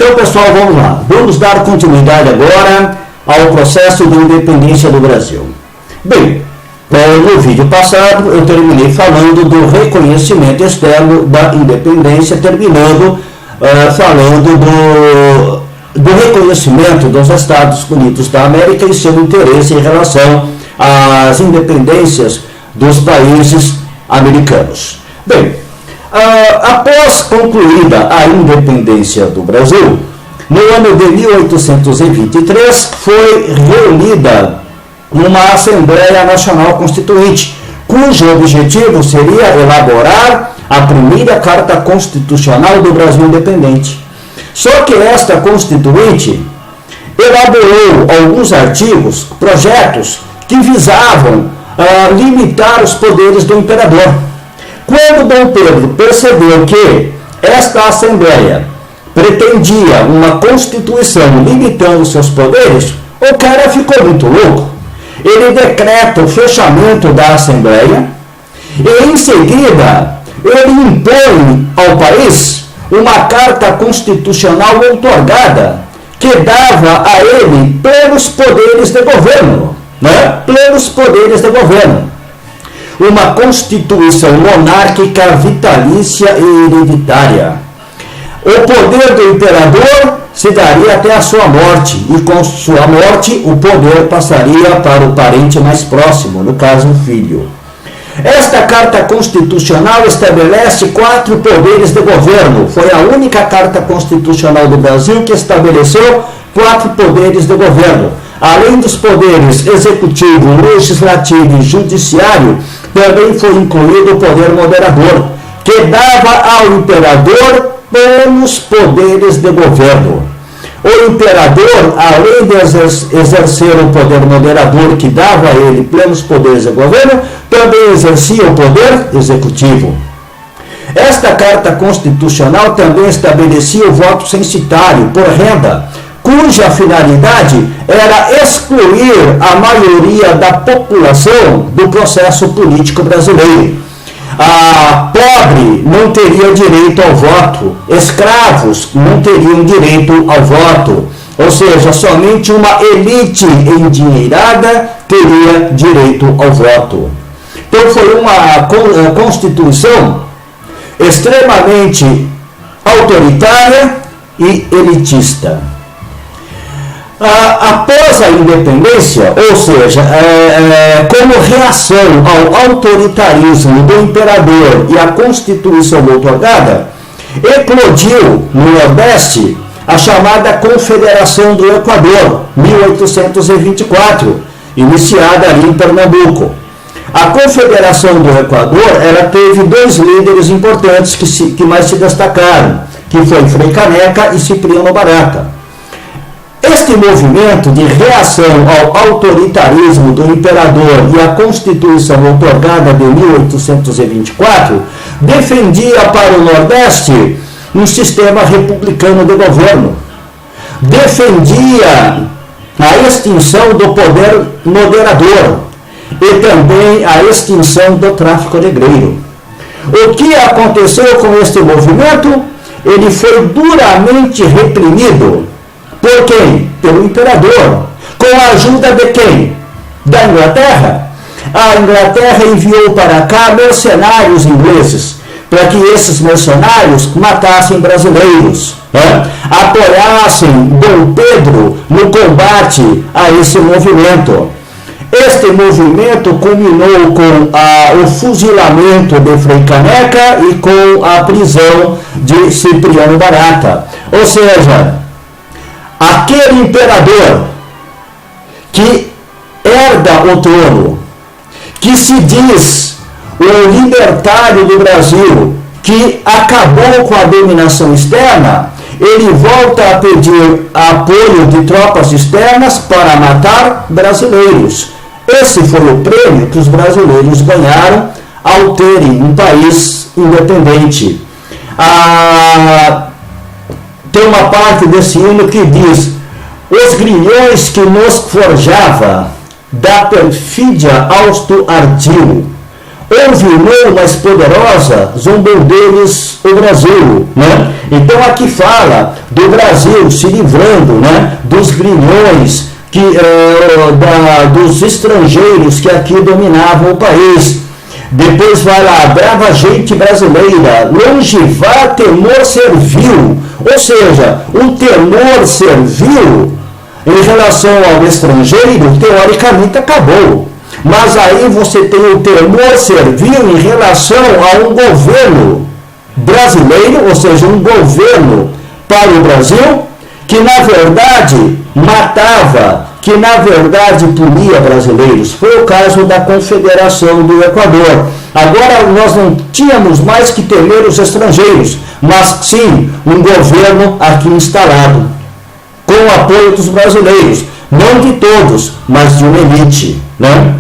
Então, pessoal, vamos lá. Vamos dar continuidade agora ao processo de independência do Brasil. Bem, no vídeo passado eu terminei falando do reconhecimento externo da independência, terminando falando do reconhecimento dos Estados Unidos da América e seu interesse em relação às independências dos países americanos. Bem, após concluída a independência do Brasil, no ano de 1823 foi reunida uma Assembleia Nacional Constituinte, cujo objetivo seria elaborar a primeira Carta Constitucional do Brasil independente. Só que esta Constituinte elaborou alguns artigos, projetos, que visavam limitar os poderes do imperador. Quando Dom Pedro percebeu que esta Assembleia pretendia uma Constituição limitando seus poderes, o cara ficou muito louco. Ele decreta o fechamento da Assembleia e, em seguida, ele impõe ao país uma Carta Constitucional outorgada que dava a ele plenos poderes de governo, plenos poderes de governo. Uma Constituição monárquica, vitalícia e hereditária. O poder do imperador se daria até a sua morte, e com sua morte o poder passaria para o parente mais próximo, no caso o filho. Esta Carta Constitucional estabelece 4 poderes de governo. Foi a única Carta Constitucional do Brasil que estabeleceu 4 poderes de governo. Além dos poderes executivo, legislativo e judiciário, também foi incluído o poder moderador, que dava ao imperador plenos poderes de governo. O imperador, além de exercer o poder moderador que dava a ele plenos poderes de governo, também exercia o poder executivo. Esta Carta Constitucional também estabelecia o voto censitário por renda, cuja finalidade era excluir a maioria da população do processo político brasileiro. Pobre não teria direito ao voto, escravos não teriam direito ao voto, ou seja, somente uma elite endinheirada teria direito ao voto. Então foi uma Constituição extremamente autoritária e elitista. Após a independência, ou seja, como reação ao autoritarismo do imperador e à Constituição outorgada, eclodiu no Nordeste a chamada Confederação do Equador, 1824, iniciada ali em Pernambuco. A Confederação do Equador, ela teve 2 líderes importantes que mais se destacaram, que foi Frei Caneca e Cipriano Barata. Este movimento de reação ao autoritarismo do imperador e à Constituição outorgada de 1824 defendia para o Nordeste um sistema republicano de governo. Defendia a extinção do poder moderador e também a extinção do tráfico negreiro. O que aconteceu com este movimento? Ele foi duramente reprimido. Por quem? Pelo imperador. Com a ajuda de quem? Da Inglaterra. A Inglaterra enviou para cá mercenários ingleses, para que esses mercenários matassem brasileiros, apoiassem Dom Pedro no combate a esse movimento. Este movimento culminou com o fuzilamento de Frei Caneca e com a prisão de Cipriano Barata. Ou seja, aquele imperador que herda o trono, que se diz o libertário do Brasil, que acabou com a dominação externa, ele volta a pedir apoio de tropas externas para matar brasileiros. Esse foi o prêmio que os brasileiros ganharam ao terem um país independente. Tem uma parte desse hino que diz: os grilhões que nos forjava, da perfídia hausto ardil, houve mão mais poderosa, zombou deles o Brasil, né? Então aqui fala do Brasil se livrando, né, dos grilhões, dos estrangeiros que aqui dominavam o país. Depois vai lá, brava gente brasileira, longe vá temor servil, ou seja, o temor servil em relação ao estrangeiro, teoricamente acabou. Mas aí você tem o temor servil em relação a um governo brasileiro, ou seja, um governo para o Brasil, que na verdade matava, que na verdade punia brasileiros. Foi o caso da Confederação do Equador. Agora nós não tínhamos mais que temer os estrangeiros, mas sim um governo aqui instalado, com o apoio dos brasileiros, não de todos, mas de uma elite, né?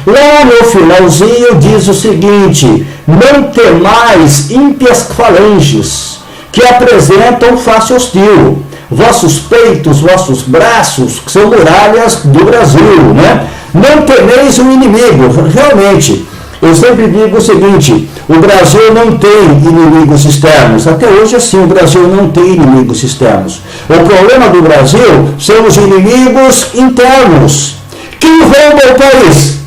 Lá no finalzinho diz o seguinte: não temais ímpias falanges, que apresentam face hostil, vossos peitos, vossos braços, que são muralhas do Brasil, né? Não temeis o inimigo. Realmente, eu sempre digo o seguinte: o Brasil não tem inimigos externos. Até hoje, assim, o Brasil não tem inimigos externos. O problema do Brasil são os inimigos internos. Quem rouba o país?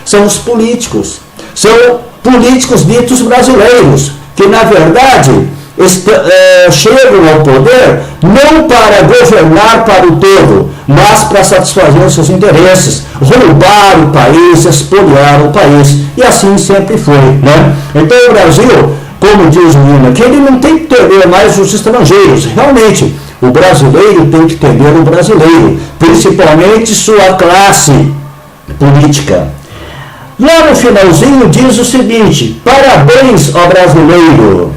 São os políticos. São políticos ditos brasileiros, que na verdade chegam ao poder não para governar para o todo, mas para satisfazer os seus interesses, roubar o país, espoliar o país, e assim sempre foi, né? Então o Brasil, como diz o hino aqui, ele não tem que temer mais os estrangeiros. Realmente, o brasileiro tem que temer o brasileiro, principalmente sua classe política. Lá no finalzinho diz o seguinte: parabéns ao brasileiro,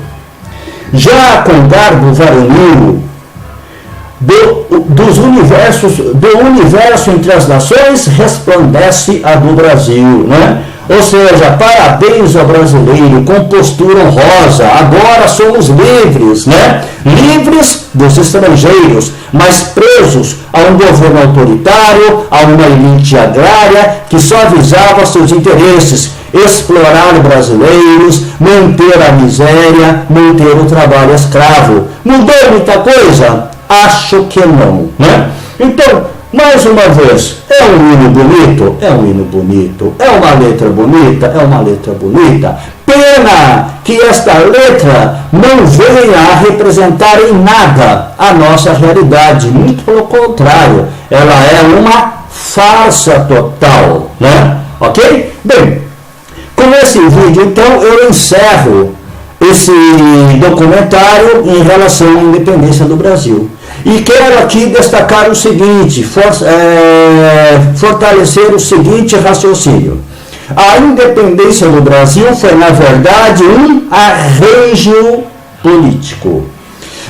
já com garbo varonil, do universo entre as nações, resplandece a do Brasil, né? Ou seja, parabéns ao brasileiro, com postura honrosa, agora somos livres, né? Livres dos estrangeiros, mas presos a um governo autoritário, a uma elite agrária que só visava seus interesses, explorar brasileiros, manter a miséria, manter o trabalho escravo. Mudou muita coisa? Acho que não, né? Então, mais uma vez, é um hino bonito? É um hino bonito. É uma letra bonita? É uma letra bonita. Pena que esta letra não venha a representar em nada a nossa realidade. Muito pelo contrário, ela é uma farsa total, né? Ok? Bem, com esse vídeo, então, eu encerro esse documentário em relação à independência do Brasil. E quero aqui destacar o seguinte, fortalecer o seguinte raciocínio. A independência do Brasil foi, na verdade, um arranjo político,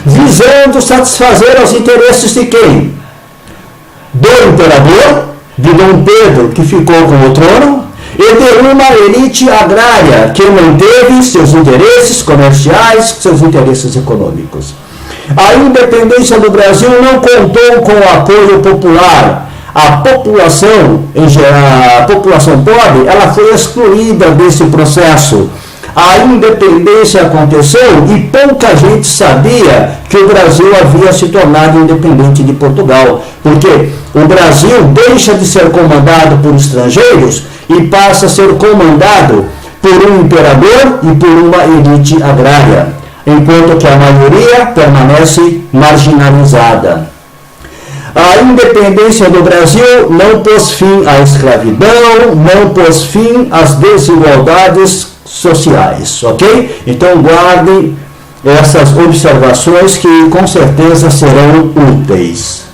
visando satisfazer os interesses de quem? Do imperador, de Dom Pedro, que ficou com o trono, e de uma elite agrária que manteve seus interesses comerciais, seus interesses econômicos. A independência do Brasil não contou com o apoio popular. A população, em geral, a população pobre, ela foi excluída desse processo. A independência aconteceu e pouca gente sabia que o Brasil havia se tornado independente de Portugal, porque o Brasil deixa de ser comandado por estrangeiros e passa a ser comandado por um imperador e por uma elite agrária, enquanto que a maioria permanece marginalizada. A independência do Brasil não pôs fim à escravidão, não pôs fim às desigualdades sociais, ok? Então guardem essas observações que com certeza serão úteis.